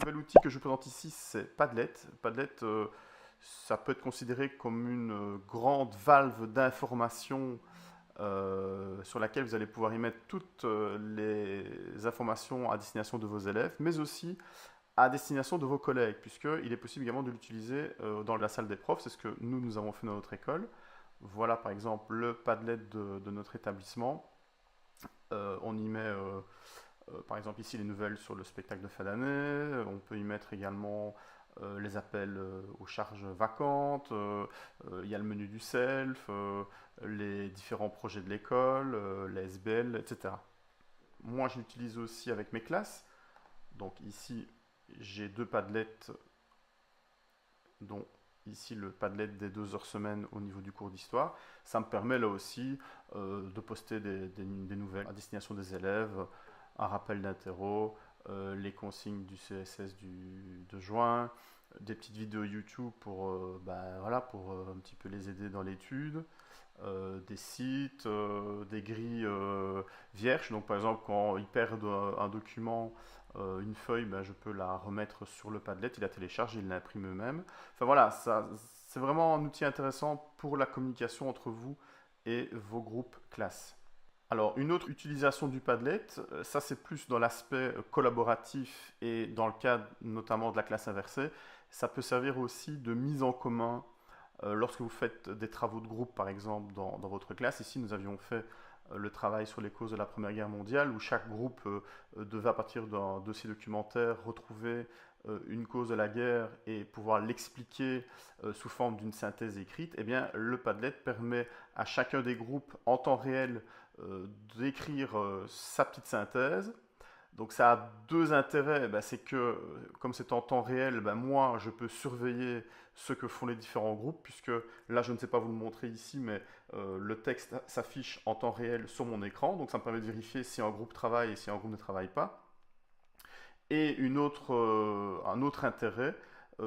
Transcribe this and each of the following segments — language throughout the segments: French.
nouvel outil que je vous présente ici, c'est Padlet. Padlet, ça peut être considéré comme une grande valve d'information sur laquelle vous allez pouvoir y mettre toutes les informations à destination de vos élèves, mais aussi à destination de vos collègues, puisqu'il est possible également de l'utiliser dans la salle des profs. C'est ce que nous avons fait dans notre école. Voilà par exemple le Padlet de notre établissement. On y met par exemple ici les nouvelles sur le spectacle de fin d'année. On peut y mettre également les appels aux charges vacantes. Il y a le menu du self, les différents projets de l'école, les SBL, etc. Moi, je l'utilise aussi avec mes classes. Donc ici, j'ai deux Padlets, dont ici le Padlet des 2 heures semaine au niveau du cours d'histoire. Ça me permet là aussi de poster des nouvelles à destination des élèves, un rappel d'interro, les consignes du CSS de juin, des petites vidéos YouTube pour, voilà, pour un petit peu les aider dans l'étude, des sites, des grilles vierges. Donc par exemple quand ils perdent un document, une feuille, ben, je peux la remettre sur le Padlet, il la télécharge, il l'imprime eux-mêmes. Enfin voilà, c'est vraiment un outil intéressant pour la communication entre vous et vos groupes classes. Alors, une autre utilisation du Padlet, ça c'est plus dans l'aspect collaboratif et dans le cadre notamment de la classe inversée, ça peut servir aussi de mise en commun lorsque vous faites des travaux de groupe, par exemple, dans votre classe. Ici, nous avions fait le travail sur les causes de la Première Guerre mondiale, où chaque groupe devait, à partir d'un dossier documentaire, retrouver une cause de la guerre et pouvoir l'expliquer sous forme d'une synthèse écrite. Eh bien, le Padlet permet à chacun des groupes, en temps réel, d'écrire sa petite synthèse. Donc ça a deux intérêts, ben, c'est que comme c'est en temps réel, ben, moi je peux surveiller ce que font les différents groupes, puisque là je ne sais pas vous le montrer ici, mais le texte s'affiche en temps réel sur mon écran, donc ça me permet de vérifier si un groupe travaille et si un groupe ne travaille pas. Et un autre intérêt,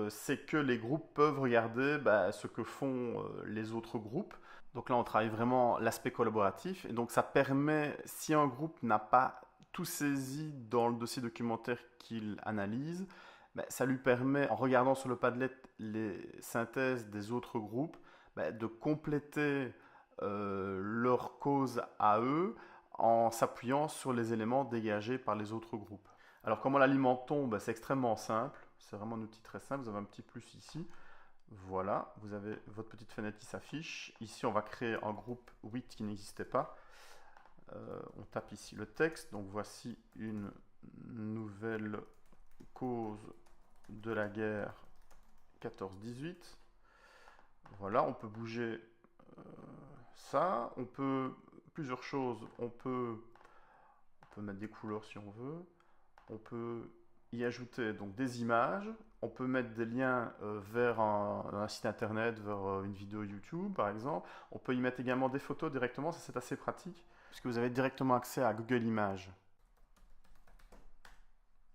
c'est que les groupes peuvent regarder ben, ce que font les autres groupes. Donc là, on travaille vraiment l'aspect collaboratif. Et donc ça permet, si un groupe n'a pas tout saisi dans le dossier documentaire qu'il analyse, ben, ça lui permet, en regardant sur le Padlet les synthèses des autres groupes, ben, de compléter leur cause à eux en s'appuyant sur les éléments dégagés par les autres groupes. Alors comment l'alimente-t-on? Ben, c'est extrêmement simple, c'est vraiment un outil très simple, vous avez un petit plus ici. Voilà, vous avez votre petite fenêtre qui s'affiche. Ici, on va créer un groupe 8 qui n'existait pas. On tape ici le texte. Donc voici une nouvelle cause de la guerre 14-18. Voilà, on peut bouger ça. On peut plusieurs choses. On peut mettre des couleurs si on veut. On peut y ajouter donc des images. On peut mettre des liens vers un site internet, vers une vidéo YouTube par exemple. On peut y mettre également des photos directement, ça c'est assez pratique, puisque vous avez directement accès à Google Images.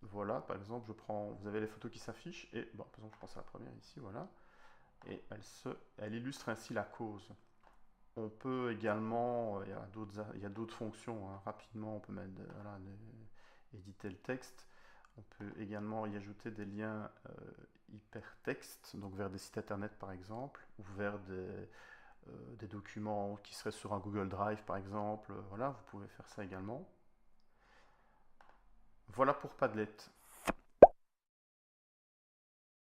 Voilà, par exemple, vous avez les photos qui s'affichent, et bon, par exemple, je pense à la première ici, voilà, et elle illustre ainsi la cause. On peut également, il y a d'autres fonctions, hein, rapidement, on peut mettre, voilà, éditer le texte. On peut également y ajouter des liens hypertextes, donc vers des sites internet par exemple, ou vers des documents qui seraient sur un Google Drive par exemple. Voilà, vous pouvez faire ça également. Voilà pour Padlet.